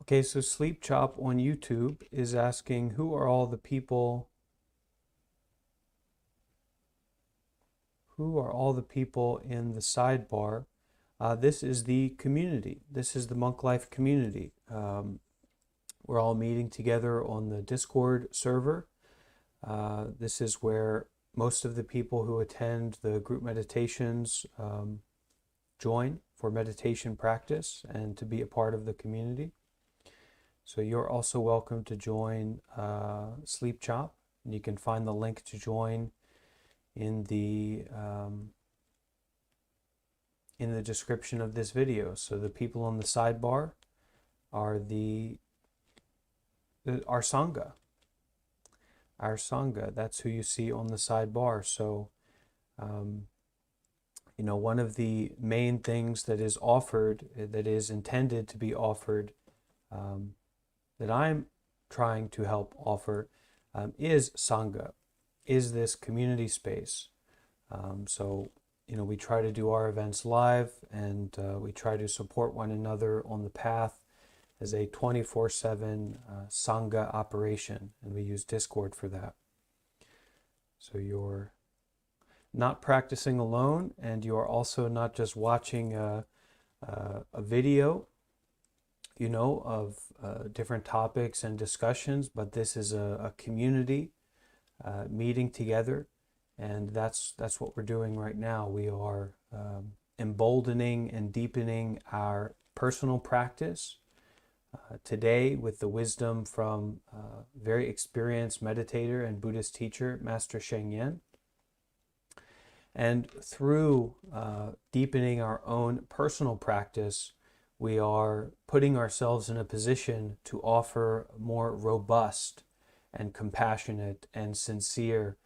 Okay, so Sleep Chop on YouTube is asking, who are all the people in the sidebar? This is the community. This is the Monk Life community. We're all meeting together on the Discord server. This is where most of the people who attend the group meditations join for meditation practice and to be a part of the community. So you're also welcome to join Sleep Chop, and you can find the link to join in the description of this video. So the people on the sidebar are our Sangha. Our Sangha, that's who you see on the sidebar. So, one of the main things that is offered, that is intended to be offered, that I'm trying to help offer, is Sangha, is this community space. We try to do our events live, and we try to support one another on the path as a 24/7 Sangha operation, and we use Discord for that. So you're not practicing alone, and you're also not just watching a video, of different topics and discussions, but this is a community meeting together, and that's what we're doing right now. We are emboldening and deepening our personal practice today with the wisdom from very experienced meditator and Buddhist teacher, Master Sheng. And through deepening our own personal practice, we are putting ourselves in a position to offer more robust and compassionate and sincere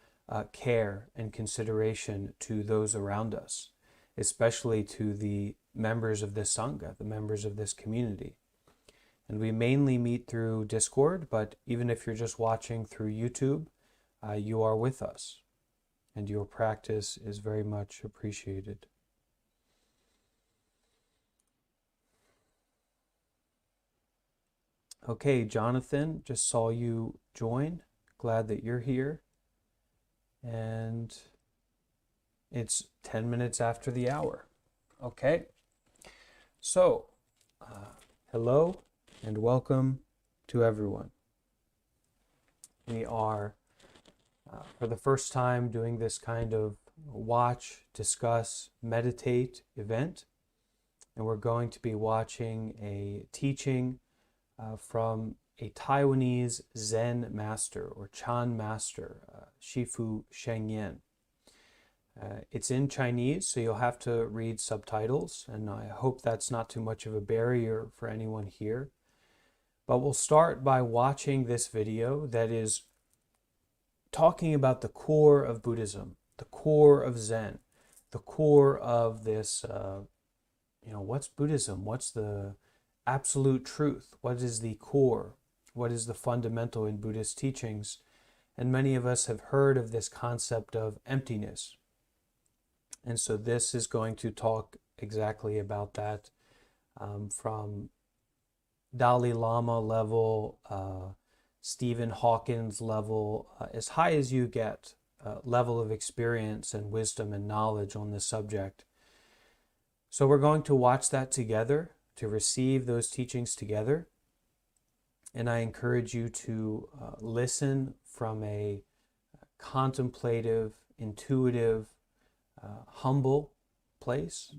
care and consideration to those around us, especially to the members of this Sangha, the members of this community. And we mainly meet through Discord, but even if you're just watching through YouTube, you are with us, and your practice is very much appreciated. Okay, Jonathan, just saw you join. Glad that you're here. And it's 10 minutes after the hour. Okay, so hello and welcome to everyone. We are, for the first time, doing this kind of watch, discuss, meditate event. And we're going to be watching a teaching from a Taiwanese Zen master or Chan master, Shifu Sheng. It's in Chinese, so you'll have to read subtitles, and I hope that's not too much of a barrier for anyone here. But we'll start by watching this video that is talking about the core of Buddhism, the core of Zen, the core of this, what's Buddhism? What's the absolute truth? What is the core? What is the fundamental in Buddhist teachings? And many of us have heard of this concept of emptiness. And so this is going to talk exactly about that, from Dalai Lama level, Stephen Hawkins level, as high as you get, level of experience and wisdom and knowledge on this subject. So we're going to watch that together, to receive those teachings together. And I encourage you to listen from a contemplative, intuitive, humble place.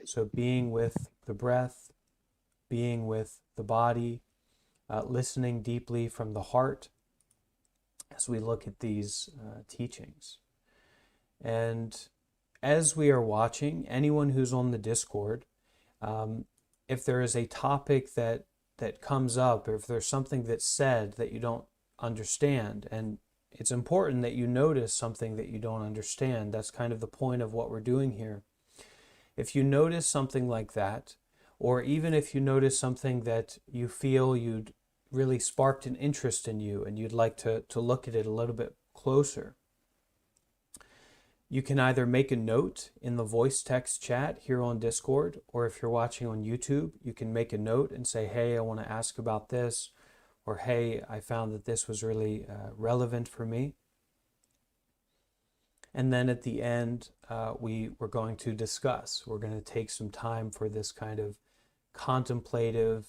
So being with the breath, being with the body, listening deeply from the heart as we look at these teachings. And as we are watching, anyone who's on the Discord, if there is a topic that comes up, or if there's something that's said that you don't understand, and it's important that you notice something that you don't understand. That's kind of the point of what we're doing here. If you notice something like that, or even if you notice something that you feel you'd really sparked an interest in you and you'd like to look at it a little bit closer, You can either make a note in the voice text chat here on Discord, or if you're watching on YouTube, you can make a note and say, hey, I want to ask about this, or hey, I found that this was really relevant for me. And then at the end, we're going to discuss. We're going to take some time for this kind of contemplative,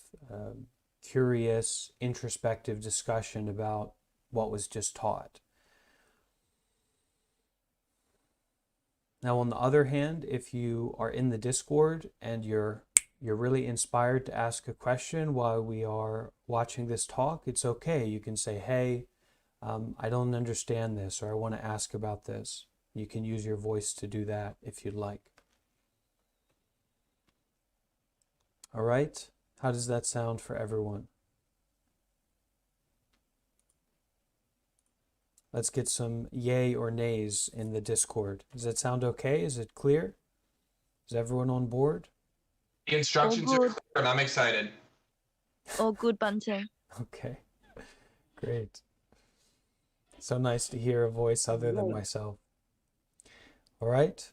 curious, introspective discussion about what was just taught. Now, on the other hand, if you are in the Discord and you're really inspired to ask a question while we are watching this talk, it's okay. You can say, hey, I don't understand this, or I want to ask about this. You can use your voice to do that if you'd like. All right? How does that sound for everyone? Let's get some yay or nays in the Discord. Does that sound okay? Is it clear? Is everyone on board? The instructions are clear and I'm excited. All good, Bunting. Okay, great. So nice to hear a voice other than myself. All right,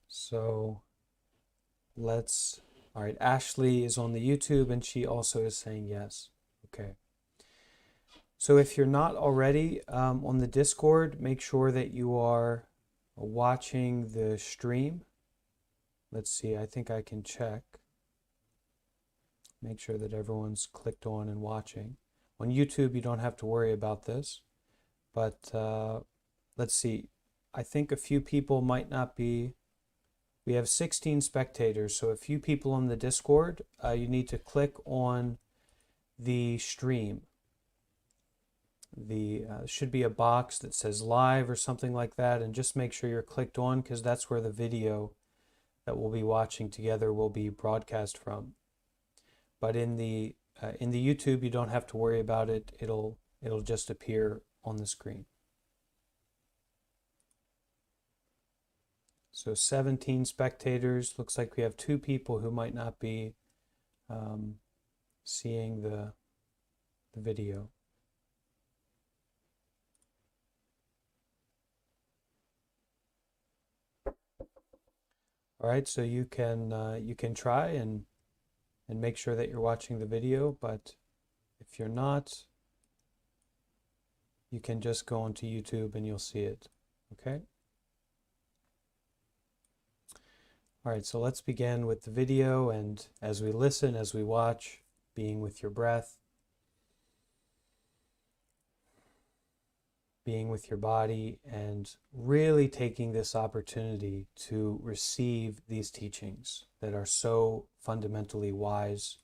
so all right, Ashley is on the YouTube and she also is saying yes. Okay. So if you're not already on the Discord, make sure that you are watching the stream. Let's see, I think I can check. Make sure that everyone's clicked on and watching. On YouTube, you don't have to worry about this. But let's see, I think a few people might not be. We have 16 spectators, so a few people on the Discord, you need to click on the stream. Should be a box that says live or something like that, and just make sure you're clicked on, because that's where the video that we'll be watching together will be broadcast from. But in the YouTube, you don't have to worry about it. It'll just appear on the screen. So 17 spectators. Looks like we have 2 people who might not be seeing the video. All right, so you can try and make sure that you're watching the video, but if you're not, you can just go onto YouTube and you'll see it. Okay? All right, so let's begin with the video, and as we listen, as we watch, being with your breath, being with your body, and really taking this opportunity to receive these teachings that are so fundamentally wise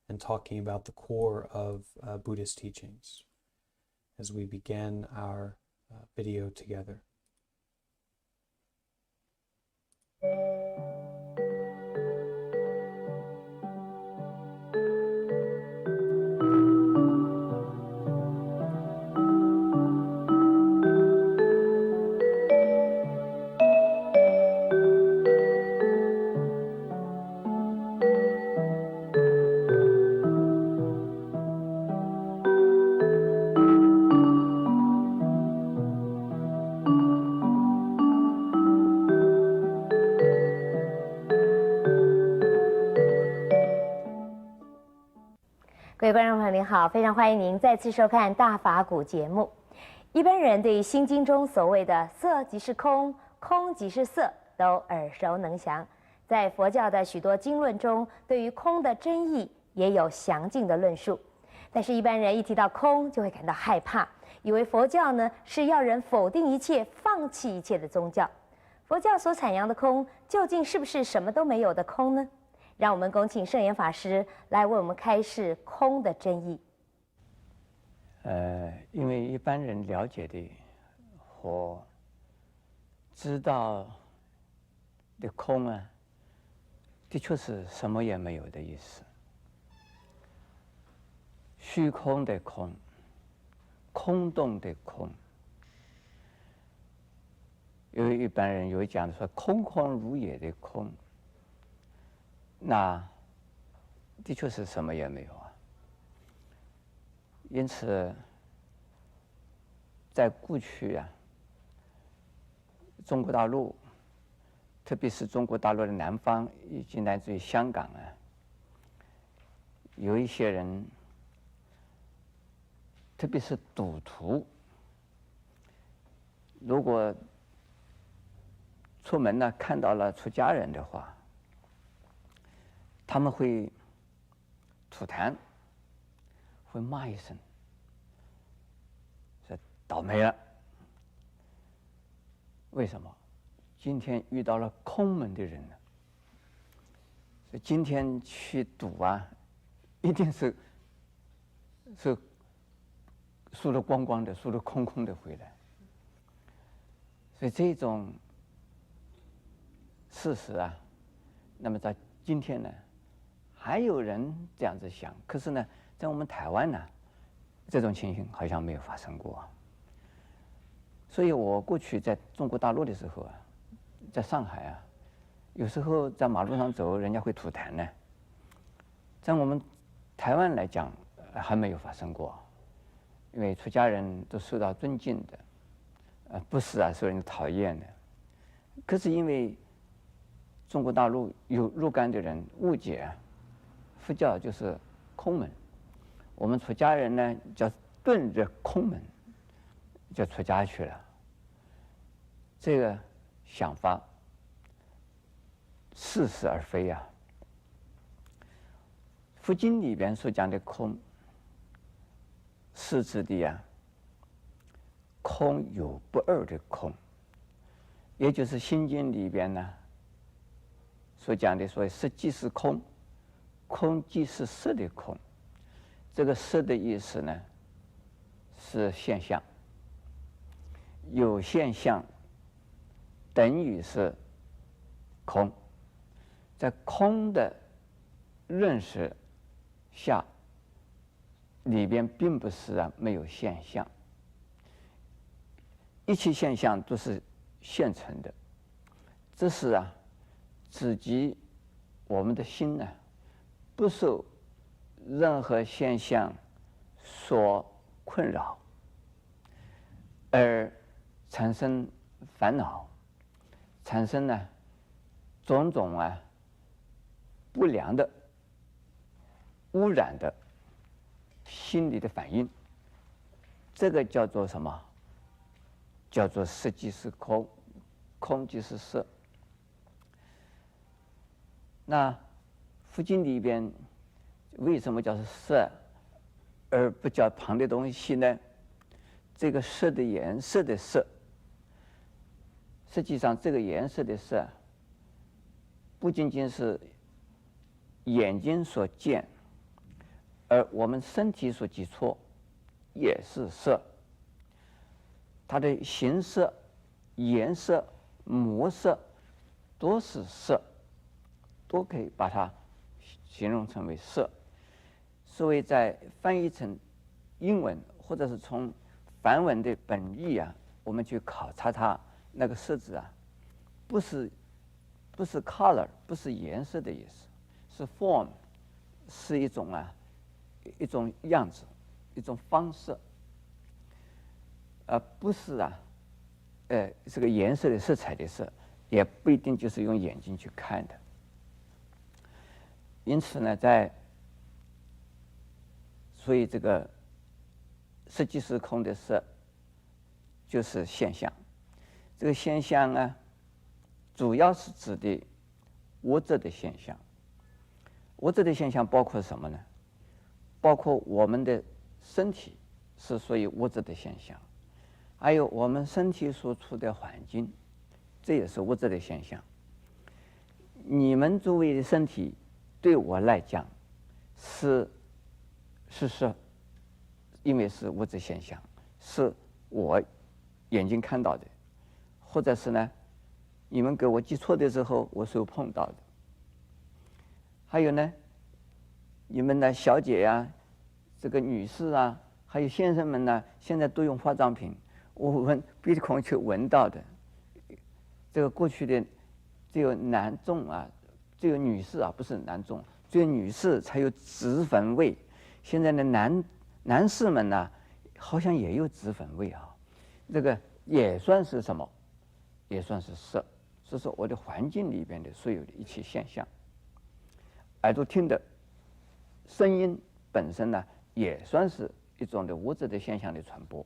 and talking about the core of Buddhist teachings as we begin our video together.各位观众朋友您好，非常欢迎您再次收看大法古节目。一般人对于《心经》中所谓的色即是空，空即是色都耳熟能详，在佛教的许多经论中，对于空的真意也有详尽的论述。但是，一般人一提到空，就会感到害怕，以为佛教呢是要人否定一切、放弃一切的宗教。佛教所阐扬的空，究竟是不是什么都没有的空呢？让我们恭请圣严法师来为我们开示空的真义。因为一般人了解的和知道的空啊，的确是什么也没有的意思。虚空的空，空洞的空。因为一般人有讲说空空如也的空。那的确是什么也没有啊。因此，在过去啊，中国大陆特别是中国大陆的南方以及乃至于香港啊，有一些人，特别是赌徒，如果出门呢看到了出家人的话，他们会吐痰，会骂一声，说倒霉了。为什么？今天遇到了空门的人呢？所以今天去赌啊，一定是输得光光的，输得空空的回来。所以这种事实啊，那么在今天呢，还有人这样子想，可是呢，在我们台湾呢，这种情形好像没有发生过。所以我过去在中国大陆的时候啊，在上海啊，有时候在马路上走，人家会吐痰呢。在我们台湾来讲，还没有发生过，因为出家人都受到尊敬的，不是啊受人讨厌的。可是因为中国大陆有若干的人误解啊，佛教就是空门，我们出家人呢叫遁入空门，就出家去了。这个想法似是而非啊。佛经里边所讲的空，是指的啊，空有不二的空，也就是心经里边呢所讲的所谓色即是空，空即是色的空。这个色的意思呢是现象，有现象等于是空，在空的认识下，里边并不是啊没有现象，一切现象都是现成的，这是啊自己我们的心呢不受任何现象所困扰，而产生烦恼，产生呢种种啊不良的污染的心理的反应。这个叫做什么？叫做色即是空，空即是色。那佛经里边为什么叫色而不叫旁的东西呢？这个色的颜色的色，实际上这个颜色的色不仅仅是眼睛所见，而我们身体所接触也是色。它的形色、颜色、模色都是色，都可以把它形容成为色。所以在翻译成英文或者是从梵文的本意啊，我们去考察它那个色字啊，不是 color， 不是颜色的意思，是 form， 是一种样子，一种方式，不是这个颜色的色彩的色，也不一定就是用眼睛去看的。因此呢，所以这个色即是空的色就是现象。这个现象呢，主要是指的物质的现象。物质的现象包括什么呢？包括我们的身体是属于物质的现象，还有我们身体所处的环境，这也是物质的现象。你们诸位的身体对我来讲是因为是物质现象，是我眼睛看到的，或者是呢你们给我接触的时候我所碰到的。还有呢，你们的小姐呀，这个女士啊，还有先生们呢，现在都用化妆品，我鼻孔去闻到的。这个过去的只有男众啊，只有女士啊，不是男众，只有女士才有脂粉味。现在的男士们呢，好像也有脂粉味啊。这个也算是什么？也算是色。所以说我的环境里边的所有的一切现象，耳朵听的声音本身呢，也算是一种的物质的现象的传播。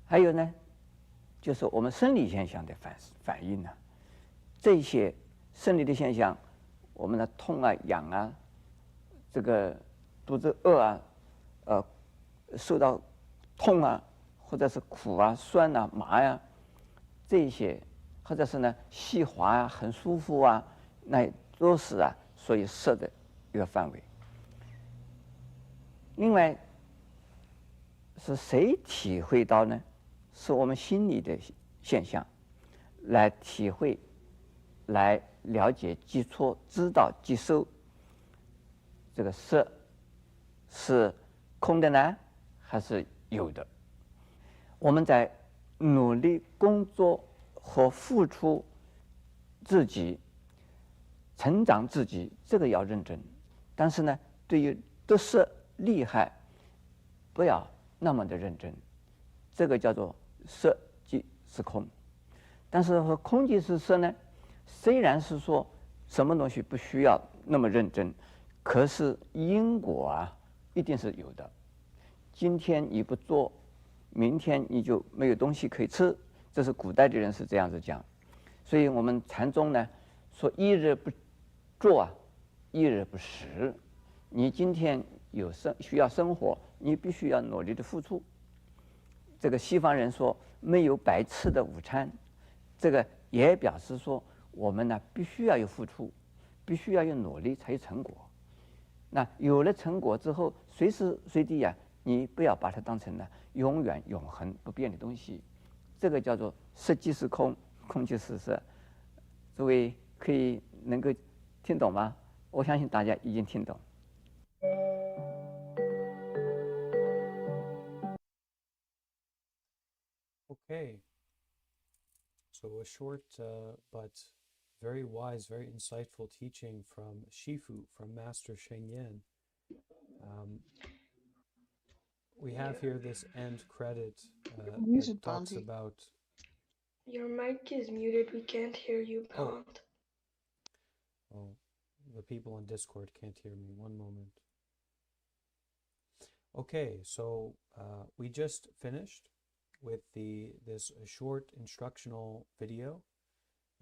还有呢，就是我们生理现象的反应呢，这些生理的现象，我们的痛啊、痒啊，这个肚子饿啊，受到痛啊，或者是苦啊、酸啊、麻呀、这些，或者是呢细滑啊、很舒服啊，那都是属于色的一个范围。另外，是谁体会到呢？是我们心理的现象，来体会、来了解、基础、知道、接收这个色是空的呢，还是有的？我们在努力工作和付出自己、成长自己，这个要认真。但是呢，对于得失利害，不要那么的认真。这个叫做色即是空。但是和空即是色呢，虽然是说什么东西不需要那么认真，可是因果一定是有的。今天你不做，明天你就没有东西可以吃，这是古代的人是这样子讲。所以我们禅宗呢说一日不做一日不食。你今天需要生活，你必须要努力的付出。这个西方人说没有白吃的午餐，这个也表示说我们呢必须要有付出，必须要有努力才有成果。那有了成果之后，随时随地你不要把它当成了永远永恒不变的东西。这个叫做色即是空，空即是色。诸位可以能够听懂吗？我相信大家已经听懂。Okay. So a short but very wise, very insightful teaching from Shifu, from Master Sheng. We have here this end credit that talks about. Your mic is muted. We can't hear you, Pond. Oh, the people on Discord can't hear me. One moment. Okay, so we just finished with this short instructional video,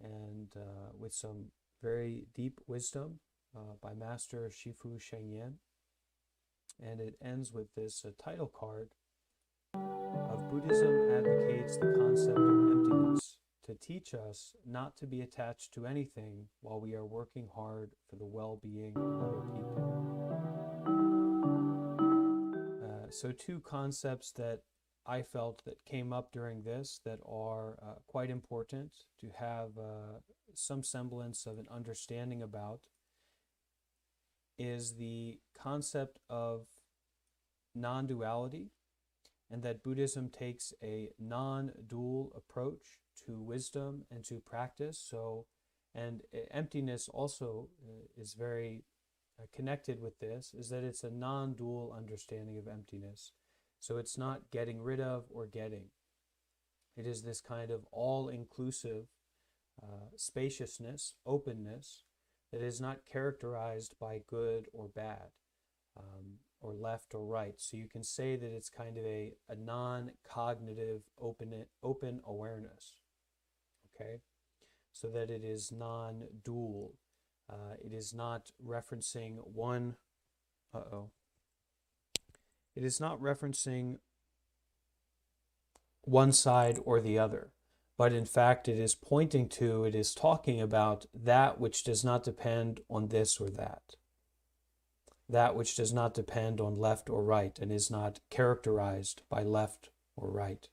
and with some very deep wisdom by Master Shifu Sheng. And it ends with this title card of Buddhism advocates the concept of emptiness to teach us not to be attached to anything while we are working hard for the well-being of other people. So two concepts that I felt that came up during this that are quite important to have some semblance of an understanding about is the concept of non-duality, and that Buddhism takes a non-dual approach to wisdom and to practice. So, and emptiness also is very connected with this, is that it's a non-dual understanding of emptiness. So it's not getting rid of or getting. It is this kind of all-inclusive spaciousness, openness, that is not characterized by good or bad, or left or right. So you can say that it's kind of a non-cognitive open awareness, okay? So that it is non-dual. It is not referencing one, it is not referencing one side or the other, but in fact it is pointing to, it is talking about that which does not depend on this or that which does not depend on left or right and is not characterized by left or right.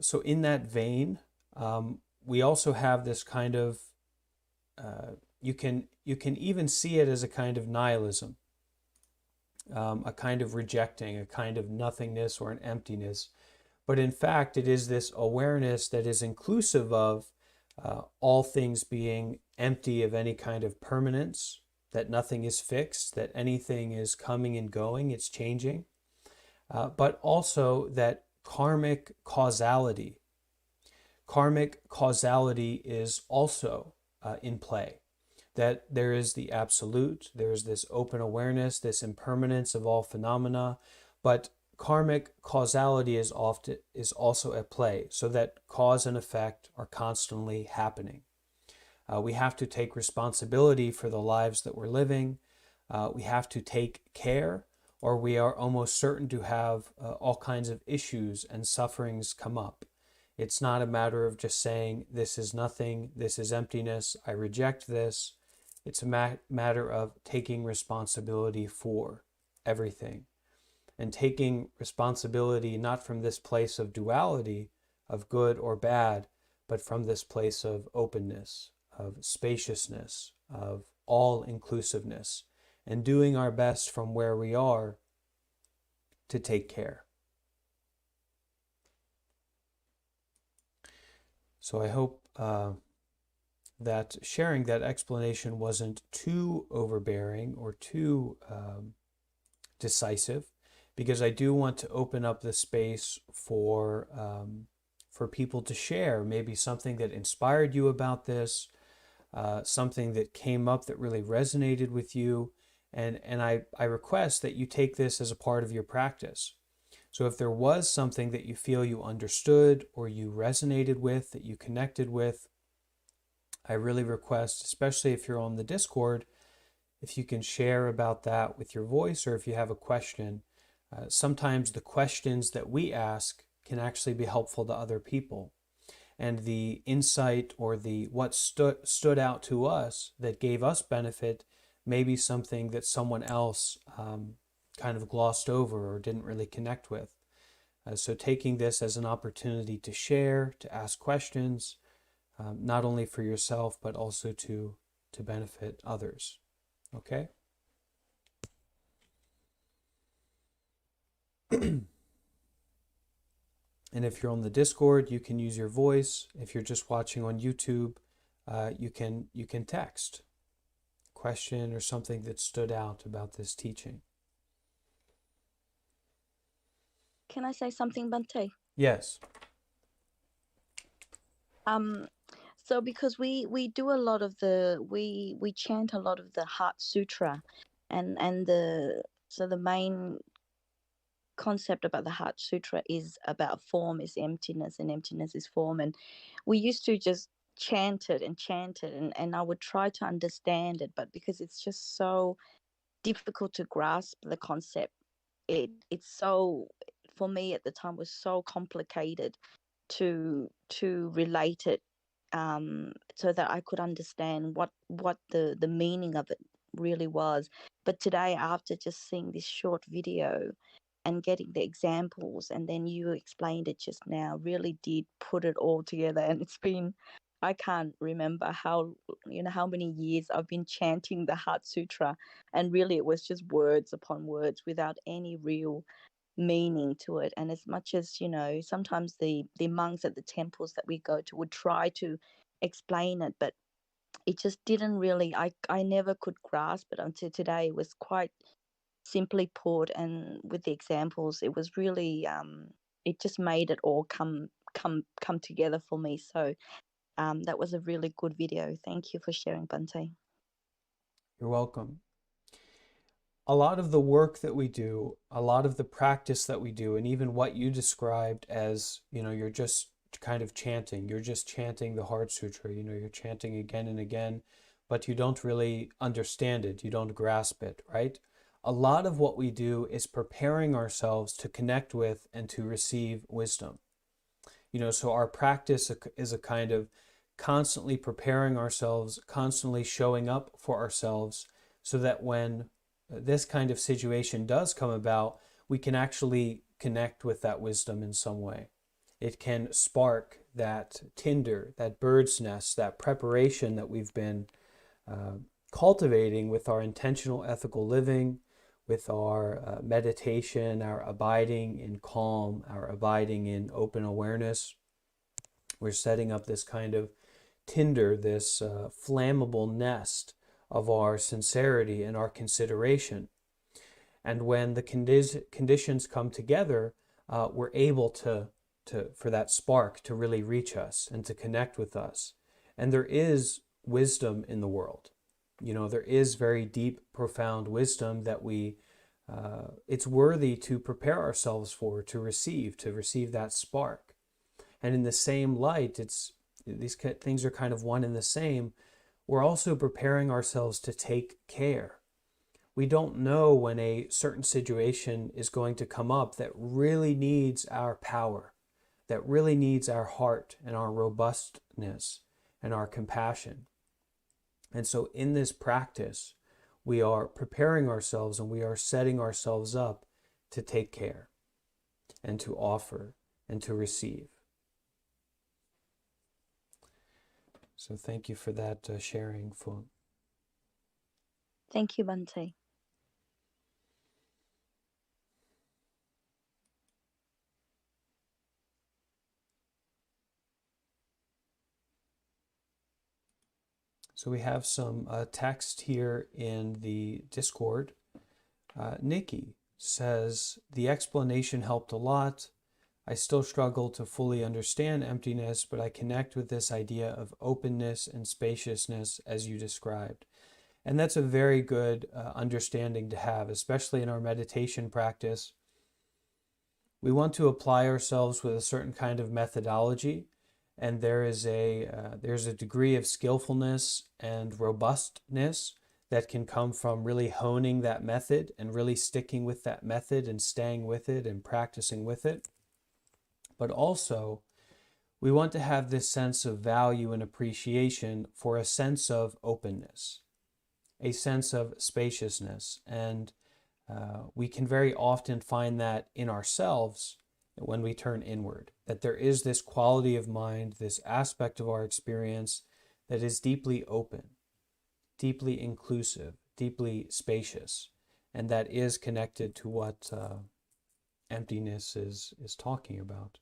So in that vein, we also have this kind of, you can even see it as a kind of nihilism, a kind of rejecting, a kind of nothingness or an emptiness. But in fact, it is this awareness that is inclusive of all things being empty of any kind of permanence, that nothing is fixed, that anything is coming and going, it's changing, but also that karmic causality, karmic causality is also in play. That there is the absolute, there is this open awareness, this impermanence of all phenomena, but karmic causality is also at play, so that cause and effect are constantly happening. We have to take responsibility for the lives that we're living. We have to take care, or we are almost certain to have all kinds of issues and sufferings come up. It's not a matter of just saying, this is nothing, this is emptiness, I reject this. It's a matter of taking responsibility for everything. And taking responsibility not from this place of duality, of good or bad, but from this place of openness, of spaciousness, of all-inclusiveness, and doing our best from where we are to take care. So I hope that sharing that explanation wasn't too overbearing or too decisive, because I do want to open up the space for people to share maybe something that inspired you about this, something that came up that really resonated with you, and I request that you take this as a part of your practice. So if there was something that you feel you understood or you resonated with, that you connected with, I really request, especially if you're on the Discord, if you can share about that with your voice, or if you have a question. Sometimes the questions that we ask can actually be helpful to other people. And the insight or the what stood out to us that gave us benefit may be something that someone else kind of glossed over or didn't really connect with. So taking this as an opportunity to share, to ask questions, not only for yourself, but also to benefit others. Okay? And if you're on the Discord, you can use your voice. If you're just watching on YouTube, you can text question or something that stood out about this teaching. Can I say something, Bante? Yes. So because we do a lot of we chant a lot of the Heart Sutra, and the main concept about the Heart Sutra is about form is emptiness, and emptiness is form, and we used to just chant it, and I would try to understand it, but because it's just so difficult to grasp the concept, it's so, for me at the time, was so complicated to relate it, so that I could understand what the meaning of it really was. But today, after just seeing this short video and getting the examples, and then you explained it just now, really did put it all together. And it's been, I can't remember how many years I've been chanting the Heart Sutra, and really it was just words upon words without any real meaning to it. And as much as, sometimes the monks at the temples that we go to would try to explain it, but it just didn't really, I never could grasp it until today. It was quite simply put, and with the examples, it was really it just made it all come together for me. So that was a really good video. Thank you for sharing, Bante. You're welcome. A lot of the work that we do, a lot of the practice that we do, and even what you described as, you're just kind of chanting, you're just chanting the Heart Sutra, you're chanting again and again, but you don't really understand it, you don't grasp it, right? A lot of what we do is preparing ourselves to connect with and to receive wisdom. So our practice is a kind of constantly preparing ourselves, constantly showing up for ourselves, so that when this kind of situation does come about, we can actually connect with that wisdom in some way. It can spark that tinder, that bird's nest, that preparation that we've been cultivating with our intentional ethical living, with our meditation, our abiding in calm, our abiding in open awareness. We're setting up this kind of tinder, this flammable nest of our sincerity and our consideration. And when the conditions come together, we're able to for that spark to really reach us and to connect with us. And there is wisdom in the world. You know, there is very deep, profound wisdom that it's worthy to prepare ourselves for, to receive that spark. And in the same light, these things are kind of one and the same. We're also preparing ourselves to take care. We don't know when a certain situation is going to come up that really needs our power, that really needs our heart and our robustness and our compassion. And so in this practice, we are preparing ourselves and we are setting ourselves up to take care and to offer and to receive. So thank you for that sharing, Fung. Thank you, Bante. So we have some text here in the Discord. Nikki says, the explanation helped a lot. I still struggle to fully understand emptiness, but I connect with this idea of openness and spaciousness as you described. And that's a very good understanding to have, especially in our meditation practice. We want to apply ourselves with a certain kind of methodology, and there's a degree of skillfulness and robustness that can come from really honing that method and really sticking with that method and staying with it and practicing with it. But also, we want to have this sense of value and appreciation for a sense of openness, a sense of spaciousness. And we can very often find that in ourselves when we turn inward, that there is this quality of mind, this aspect of our experience that is deeply open, deeply inclusive, deeply spacious, and that is connected to what emptiness is talking about.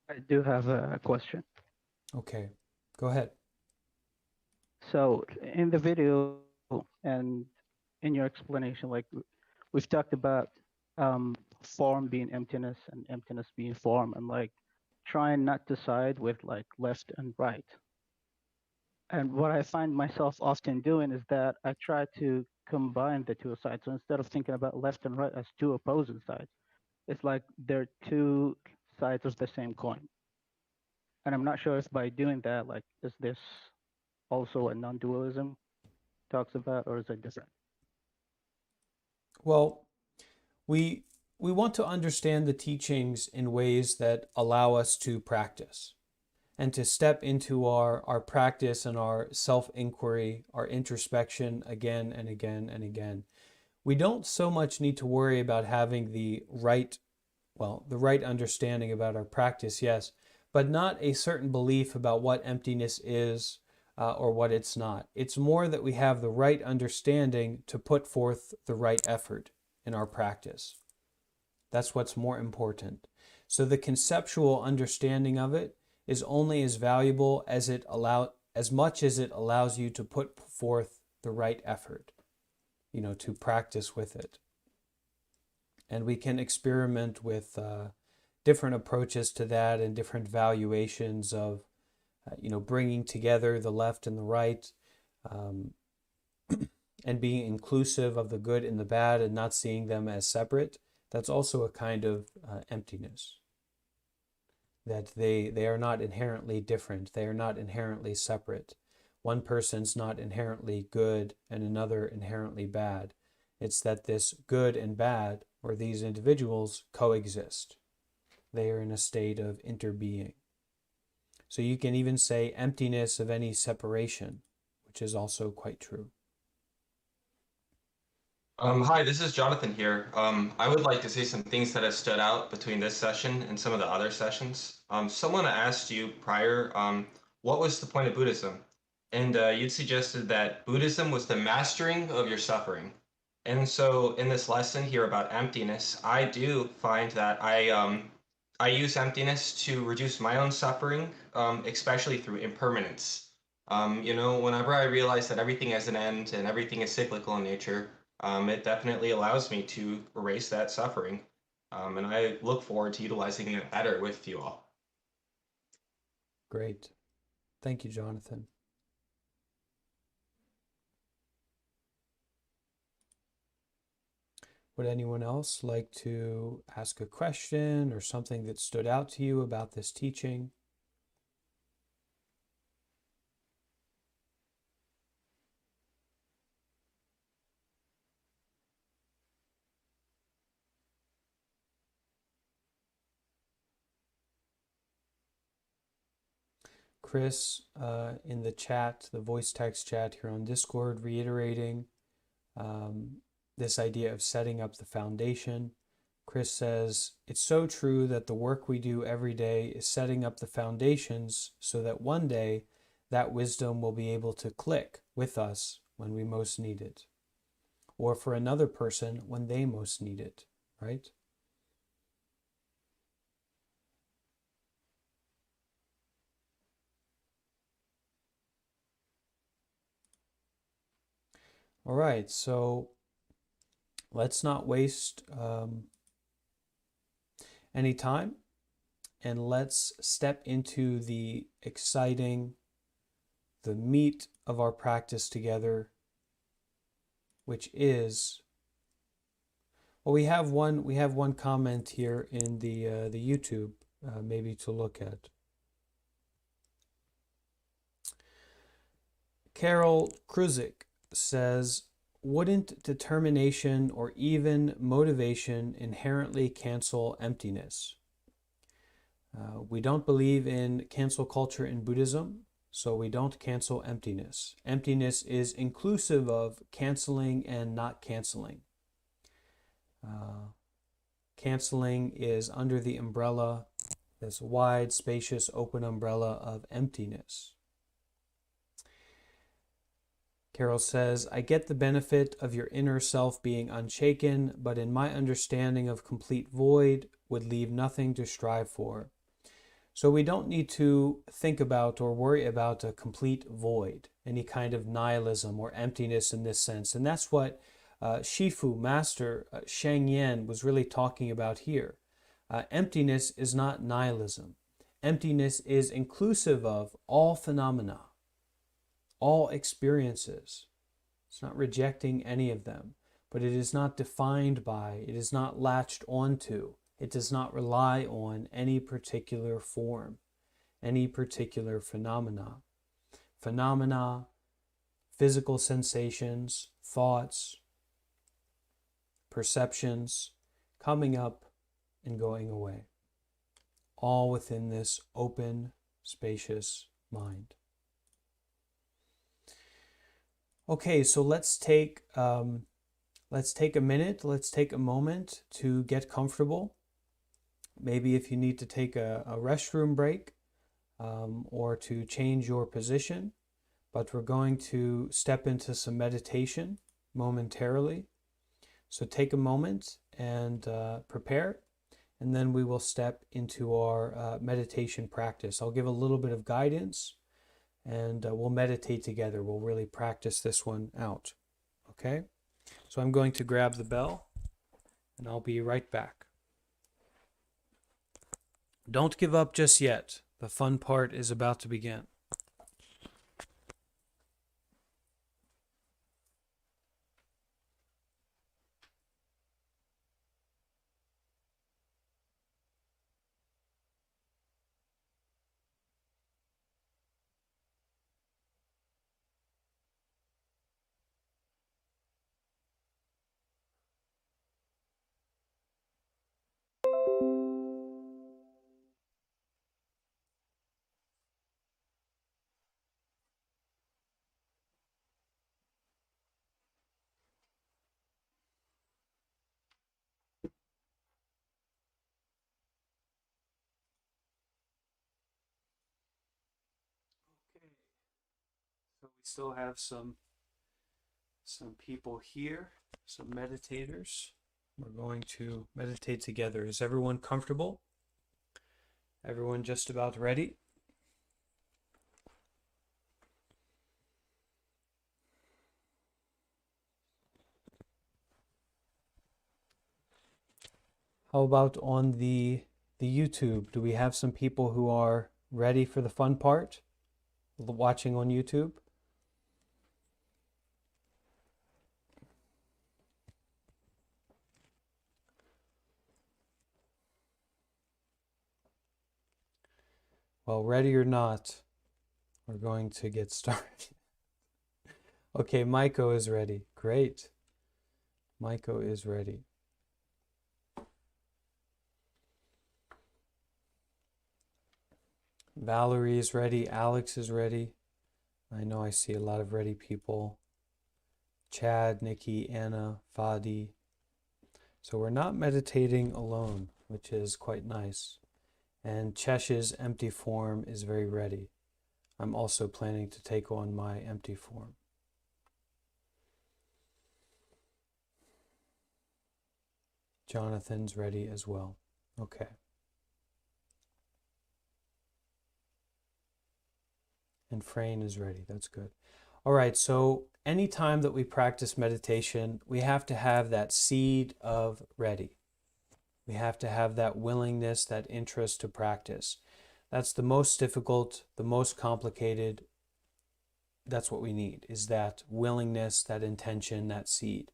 I do have a question. Okay, go ahead. So in the video and in your explanation, like we've talked about form being emptiness and emptiness being form, and like trying not to side with like left and right. And what I find myself often doing is that I try to combine the two sides. So instead of thinking about left and right as two opposing sides, it's like they're two sides of the same coin. And I'm not sure if by doing that, like, is this also a non-dualism talks about, or is it different? Well, we want to understand the teachings in ways that allow us to practice and to step into our practice and our self-inquiry, our introspection again and again and again. We don't so much need to worry about having the right understanding about our practice, yes, but not a certain belief about what emptiness is or what it's not. It's more that we have the right understanding to put forth the right effort in our practice. That's what's more important. So the conceptual understanding of it is only as valuable as much as it allows you to put forth the right effort, to practice with it. And we can experiment with different approaches to that and different valuations of, bringing together the left and the right, and being inclusive of the good and the bad and not seeing them as separate. That's also a kind of emptiness. That they are not inherently different. They are not inherently separate. One person's not inherently good and another inherently bad. It's that this good and bad, or these individuals, coexist. They are in a state of interbeing. So you can even say emptiness of any separation, which is also quite true. Hi, this is Jonathan here. I would like to say some things that have stood out between this session and some of the other sessions. Someone asked you prior, what was the point of Buddhism? And you'd suggested that Buddhism was the mastering of your suffering. And so in this lesson here about emptiness, I do find that I use emptiness to reduce my own suffering, especially through impermanence. Whenever I realize that everything has an end and everything is cyclical in nature, it definitely allows me to erase that suffering. And I look forward to utilizing it better with you all. Great. Thank you, Jonathan. Would anyone else like to ask a question or something that stood out to you about this teaching? Chris, in the chat, the voice text chat here on Discord, reiterating this idea of setting up the foundation. Chris says, it's so true that the work we do every day is setting up the foundations so that one day that wisdom will be able to click with us when we most need it, or for another person when they most need it, right? All right, so let's not waste any time, and let's step into the exciting, the meat of our practice together, which is, well, we have one comment here in the YouTube, maybe to look at. Carol Kruzik says, wouldn't determination or even motivation inherently cancel emptiness? We don't believe in cancel culture in Buddhism, so we don't cancel emptiness. Emptiness is inclusive of canceling and not canceling. Canceling is under the umbrella, this wide, spacious, open umbrella of emptiness. Carol says, I get the benefit of your inner self being unshaken, but in my understanding of complete void would leave nothing to strive for. So we don't need to think about or worry about a complete void, any kind of nihilism or emptiness in this sense. And that's what Shifu, Master Sheng was really talking about here. Emptiness is not nihilism. Emptiness is inclusive of all phenomena, all experiences. It's not rejecting any of them, but it is not defined by, it is not latched onto, it does not rely on any particular form, any particular phenomena. Phenomena, physical sensations, thoughts, perceptions, coming up and going away, all within this open, spacious mind. Okay, so let's take a minute, let's take a moment to get comfortable. Maybe if you need to take a restroom break or to change your position, but we're going to step into some meditation momentarily. So take a moment and prepare, and then we will step into our meditation practice. I'll give a little bit of guidance, and we'll meditate together. We'll really practice this one out. Okay? So I'm going to grab the bell, and I'll be right back. Don't give up just yet. The fun part is about to begin. Okay, so we still have some people here, some meditators. We're going to meditate together. Is everyone comfortable? Everyone just about ready? How about on the YouTube? Do we have some people who are ready for the fun part? Watching on YouTube? Well, ready or not, we're going to get started. Okay, Maiko is ready. Great. Maiko is ready. Valerie is ready. Alex is ready. I know I see a lot of ready people. Chad, Nikki, Anna, Fadi. So we're not meditating alone, which is quite nice. And Chesh's empty form is very ready. I'm also planning to take on my empty form. Jonathan's ready as well. Okay. And Frayne is ready. That's good. All right, so anytime that we practice meditation, we have to have that seed of ready. We have to have that willingness, that interest to practice. That's the most difficult, the most complicated. That's what we need, is that willingness, that intention, that seed.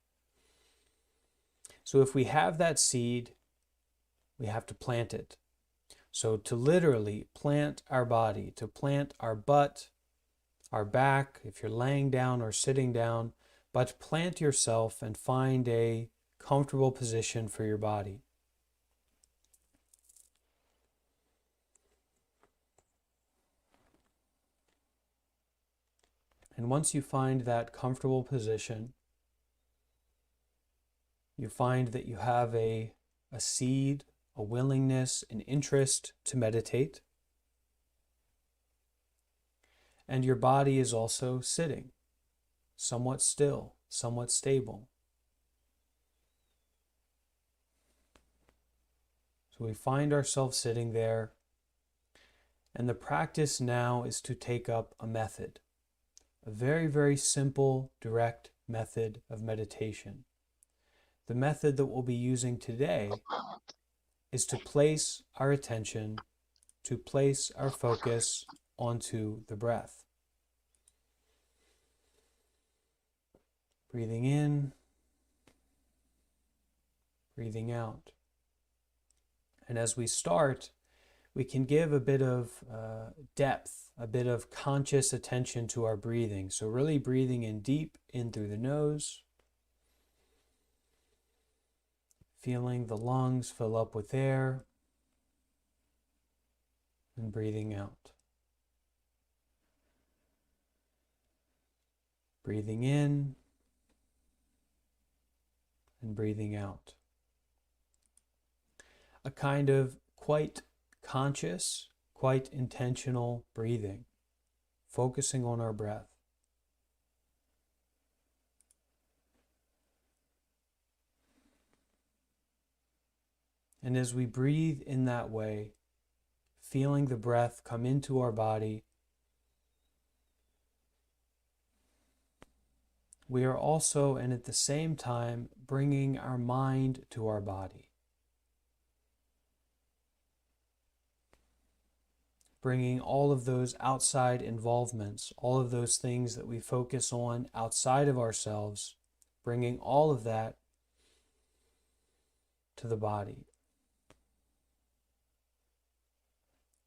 So if we have that seed, we have to plant it. So to literally plant our body, to plant our butt, our back, if you're laying down or sitting down, but plant yourself and find a comfortable position for your body. And once you find that comfortable position, you find that you have a seed, a willingness, an interest to meditate. And your body is also sitting, somewhat still, somewhat stable. So we find ourselves sitting there, and the practice now is to take up a method, a very, very simple, direct method of meditation. The method that we'll be using today is to place our attention, to place our focus onto the breath. Breathing in, breathing out. And as we start, we can give a bit of depth, a bit of conscious attention to our breathing. So really breathing in deep, in through the nose, feeling the lungs fill up with air, and breathing out. Breathing in and breathing out. A kind of quite conscious, quite intentional breathing, focusing on our breath. And as we breathe in that way, feeling the breath come into our body, we are also, and at the same time, bringing our mind to our body. Bringing all of those outside involvements, all of those things that we focus on outside of ourselves, bringing all of that to the body.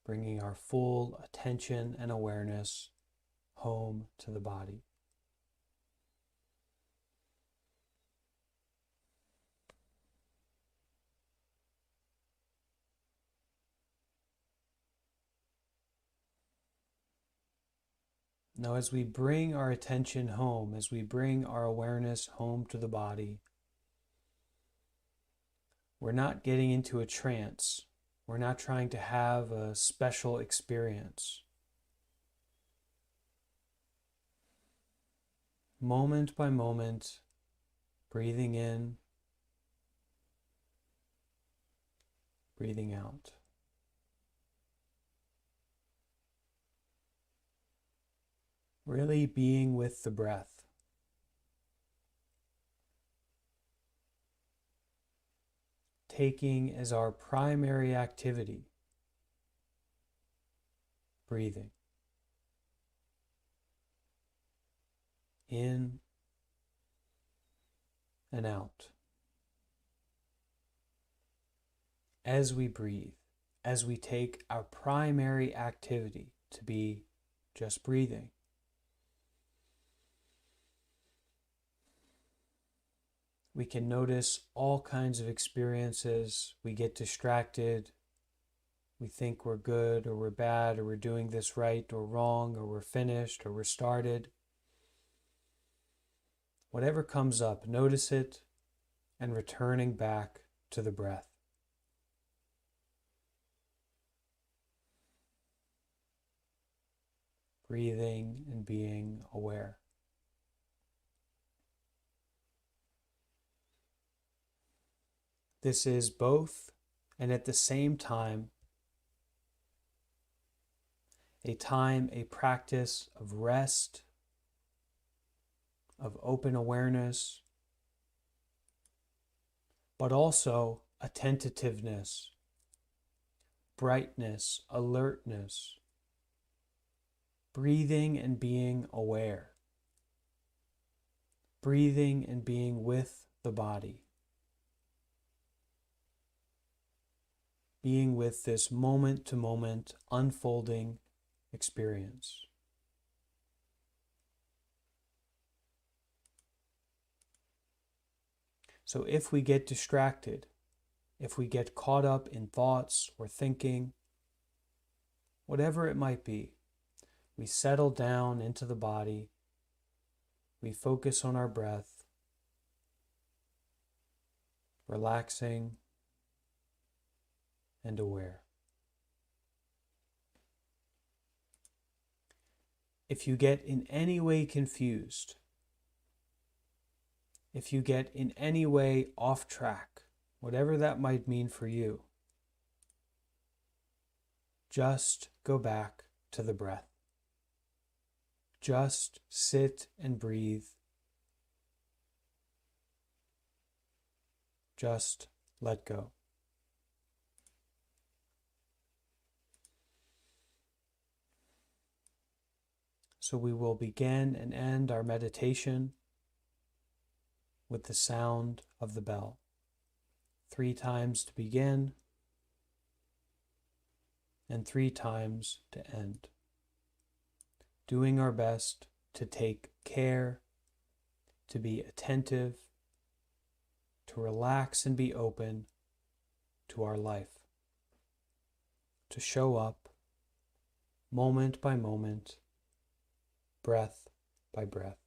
Bringing our full attention and awareness home to the body. Now, as we bring our attention home, as we bring our awareness home to the body, we're not getting into a trance. We're not trying to have a special experience. Moment by moment, breathing in, breathing out. Really being with the breath. taking as our primary activity breathing. In and out. As we breathe, as we take our primary activity to be just breathing, we can notice all kinds of experiences. We get distracted. We think we're good or we're bad or we're doing this right or wrong or we're finished or we're started. Whatever comes up, notice it and returning back to the breath. Breathing and being aware. This is both, and at the same time, a practice of rest, of open awareness, but also attentiveness, brightness, alertness, breathing and being aware, breathing and being with the body, being with this moment-to-moment unfolding experience. So if we get distracted, if we get caught up in thoughts or thinking, whatever it might be, we settle down into the body, we focus on our breath, relaxing and aware. If you get in any way confused, if you get in any way off track, whatever that might mean for you, just go back to the breath. Just sit and breathe. Just let go. So we will begin and end our meditation with the sound of the bell. 3 times to begin and 3 times to end. Doing our best to take care, to be attentive, to relax and be open to our life, to show up moment by moment, breath by breath.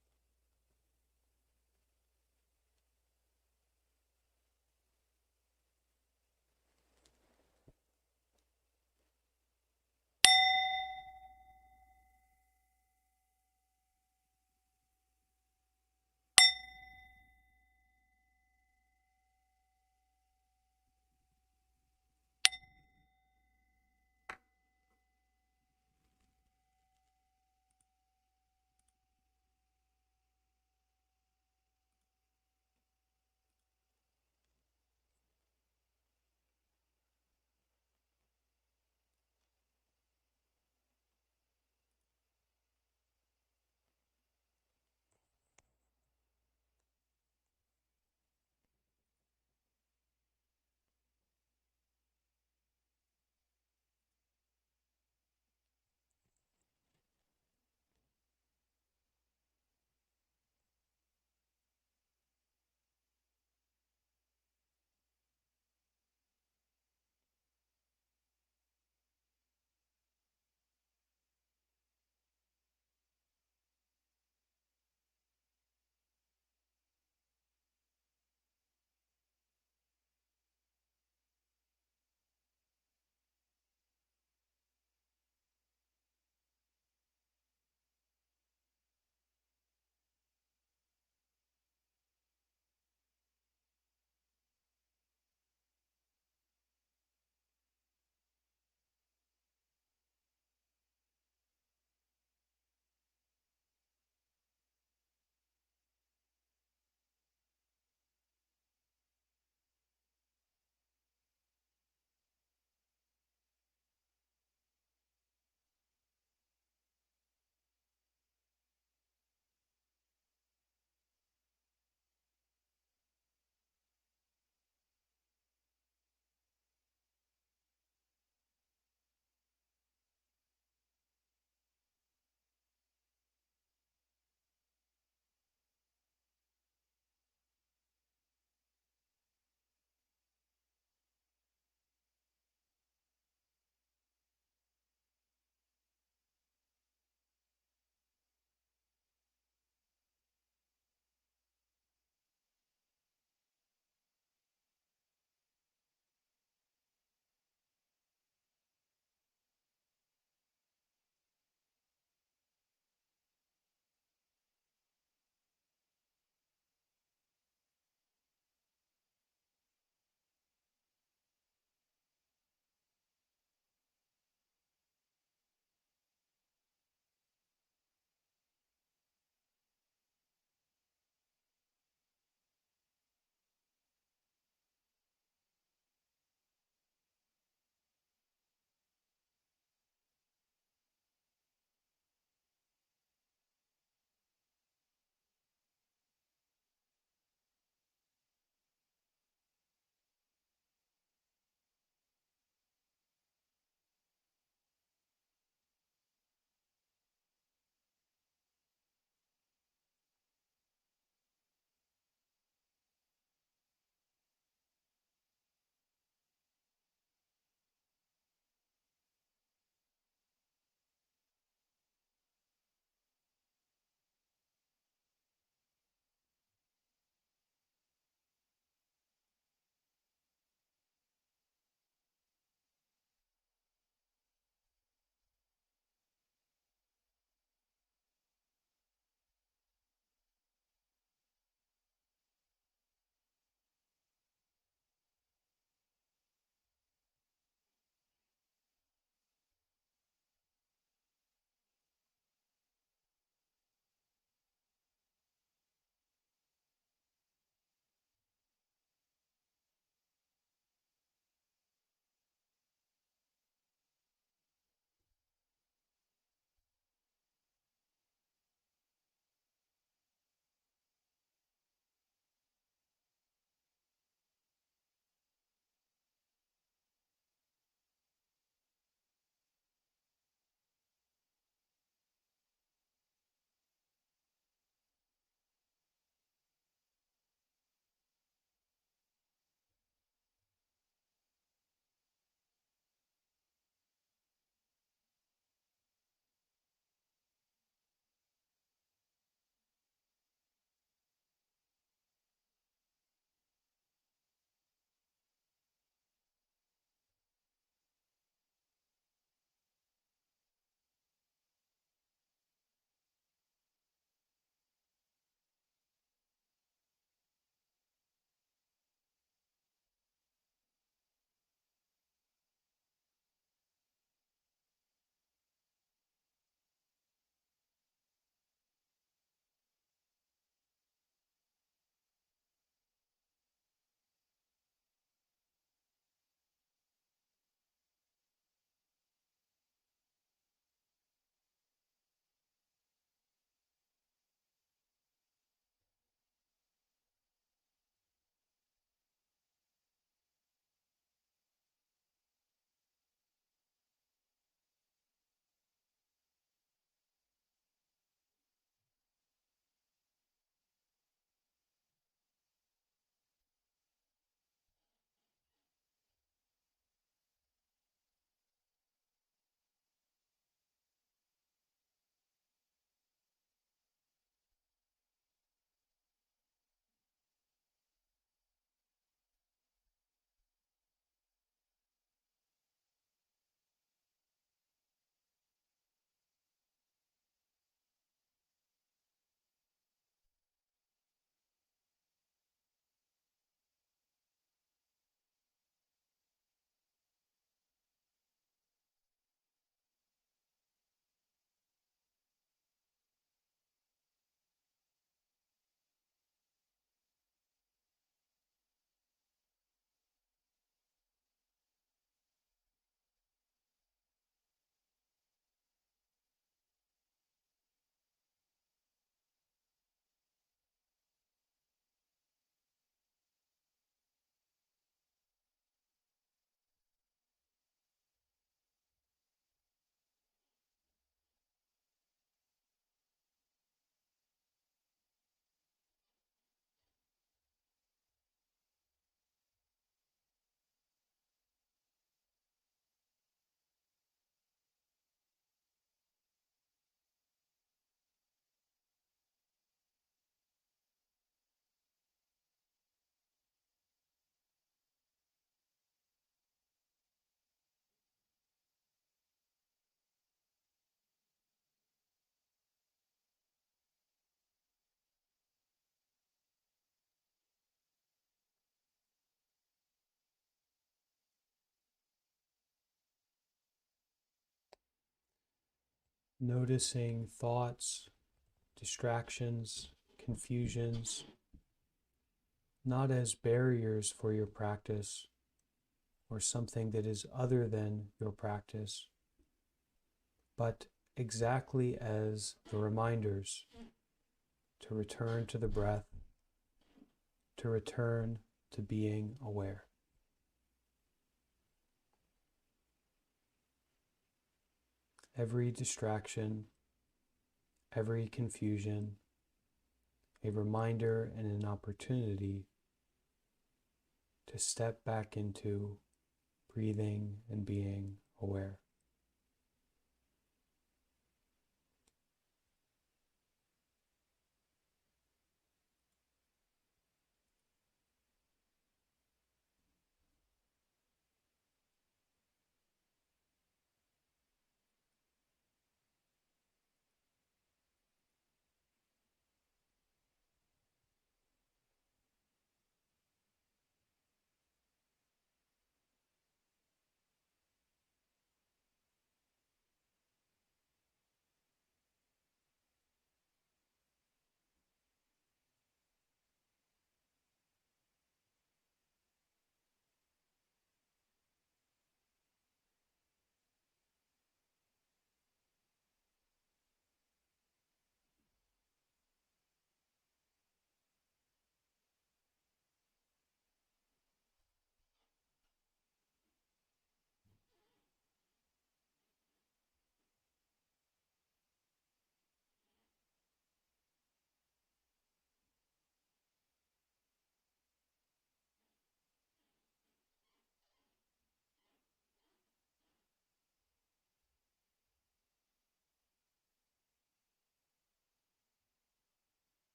noticing thoughts, distractions, confusions, not as barriers for your practice or something that is other than your practice, but exactly as the reminders to return to the breath, to return to being aware. Every distraction, every confusion, a reminder and an opportunity to step back into breathing and being aware.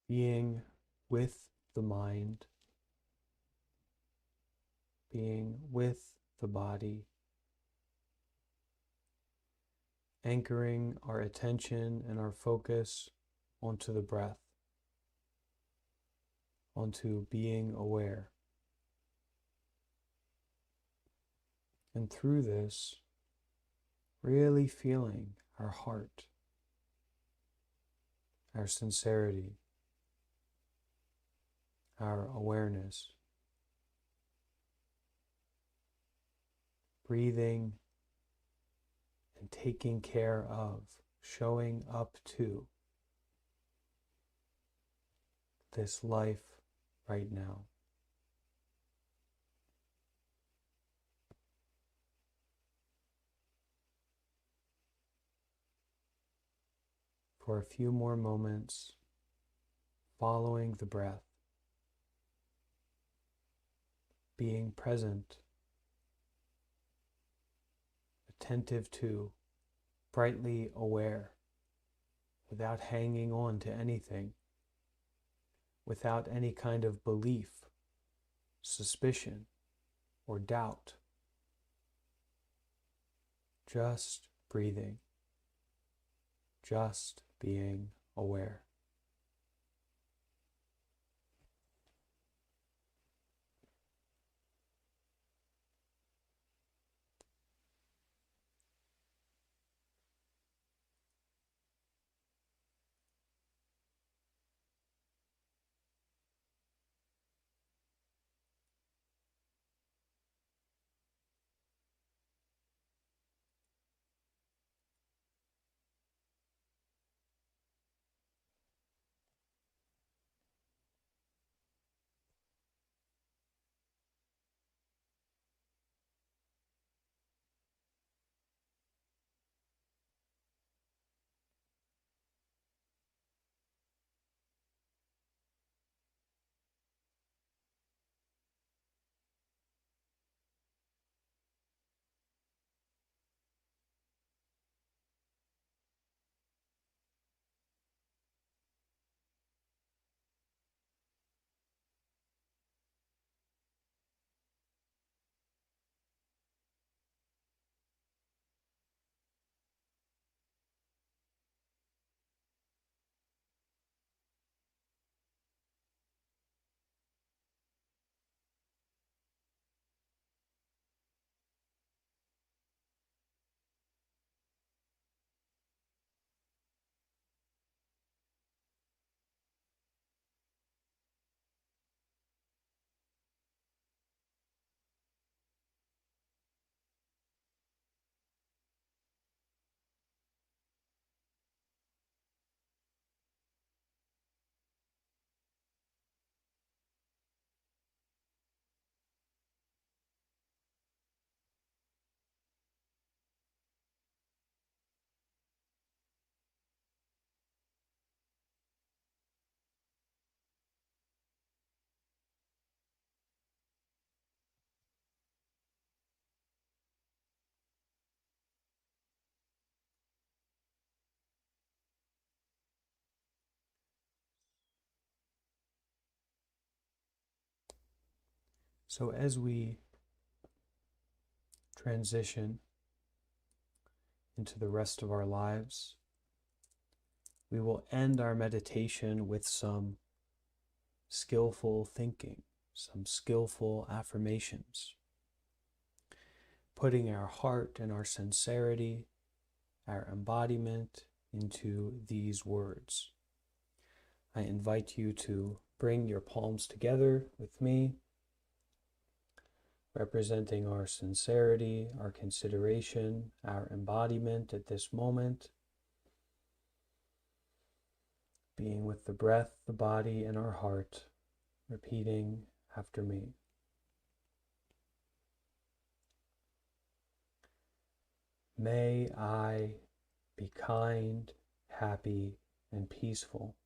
being with the mind, being with the body, anchoring our attention and our focus onto the breath, onto being aware. And through this, really feeling our heart, our sincerity, our awareness, breathing and taking care of, showing up to this life right now. For a few more moments, following the breath, being present, attentive to, brightly aware, without hanging on to anything, without any kind of belief, suspicion, or doubt. Just breathing, just being aware. So as we transition into the rest of our lives, we will end our meditation with some skillful thinking, some skillful affirmations, putting our heart and our sincerity, our embodiment into these words. I invite you to bring your palms together with me, representing our sincerity, our consideration, our embodiment at this moment, being with the breath, the body, and our heart, repeating after me. May I be kind, happy, and peaceful.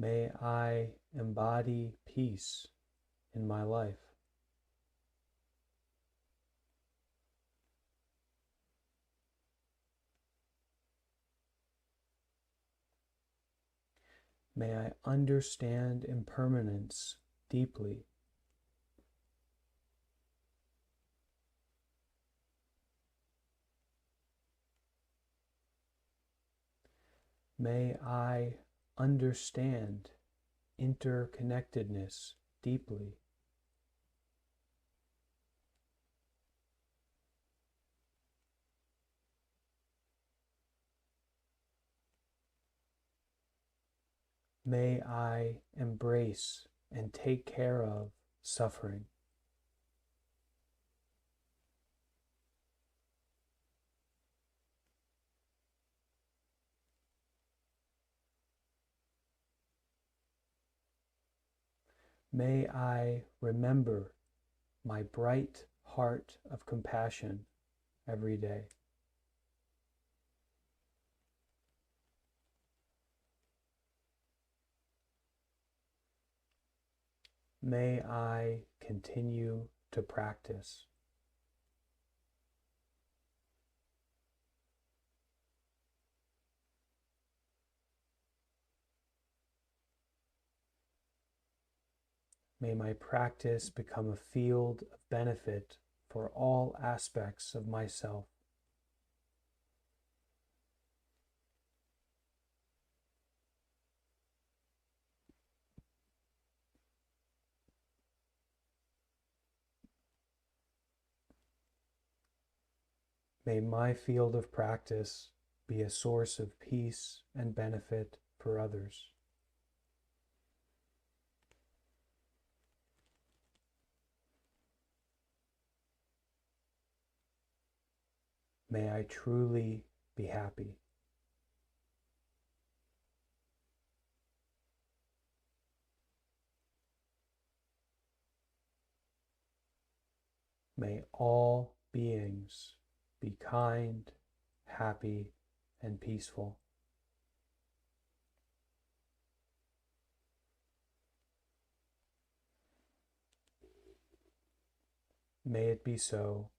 May I embody peace in my life. May I understand impermanence deeply. May I understand interconnectedness deeply. May I embrace and take care of suffering. May I remember my bright heart of compassion every day. May I continue to practice. May my practice become a field of benefit for all aspects of myself. May my field of practice be a source of peace and benefit for others. May I truly be happy. May all beings be kind, happy, and peaceful. May it be so.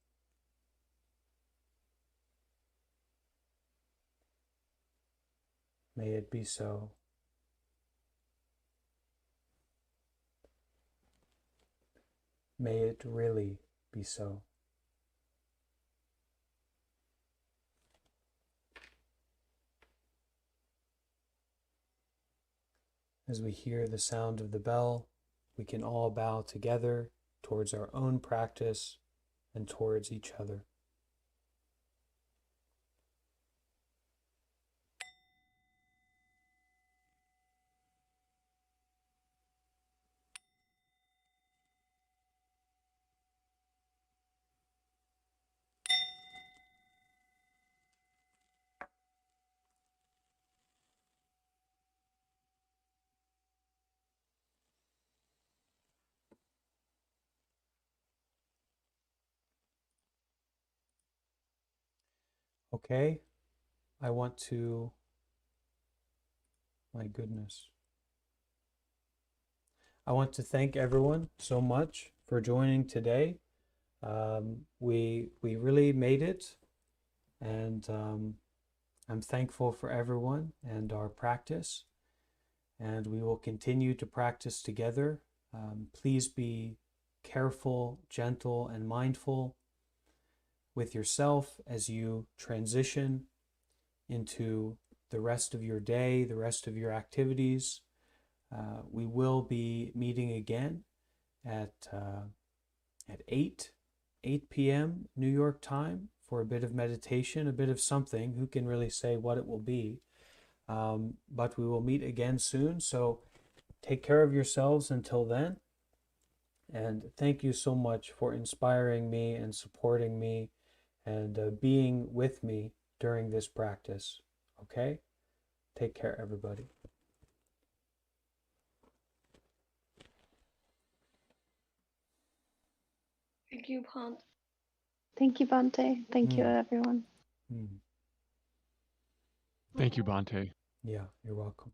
May it be so. May it really be so. As we hear the sound of the bell, we can all bow together towards our own practice and towards each other. Okay, I want to, my goodness. I want to thank everyone so much for joining today. We really made it, and I'm thankful for everyone and our practice, and we will continue to practice together. Please be careful, gentle, and mindful with yourself as you transition into the rest of your day, the rest of your activities. We will be meeting again at 8 p.m. New York time for a bit of meditation, a bit of something. Who can really say what it will be? But we will meet again soon. So take care of yourselves until then. And thank you so much for inspiring me and supporting me and being with me during this practice. Okay? Take care, everybody. Thank you, Bhante. Thank you, Bhante. Thank you, everyone. Thank you, Bhante. Yeah, you're welcome.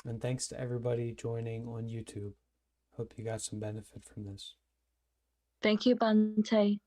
And thanks to everybody joining on YouTube. Hope you got some benefit from this. Thank you, Bhante.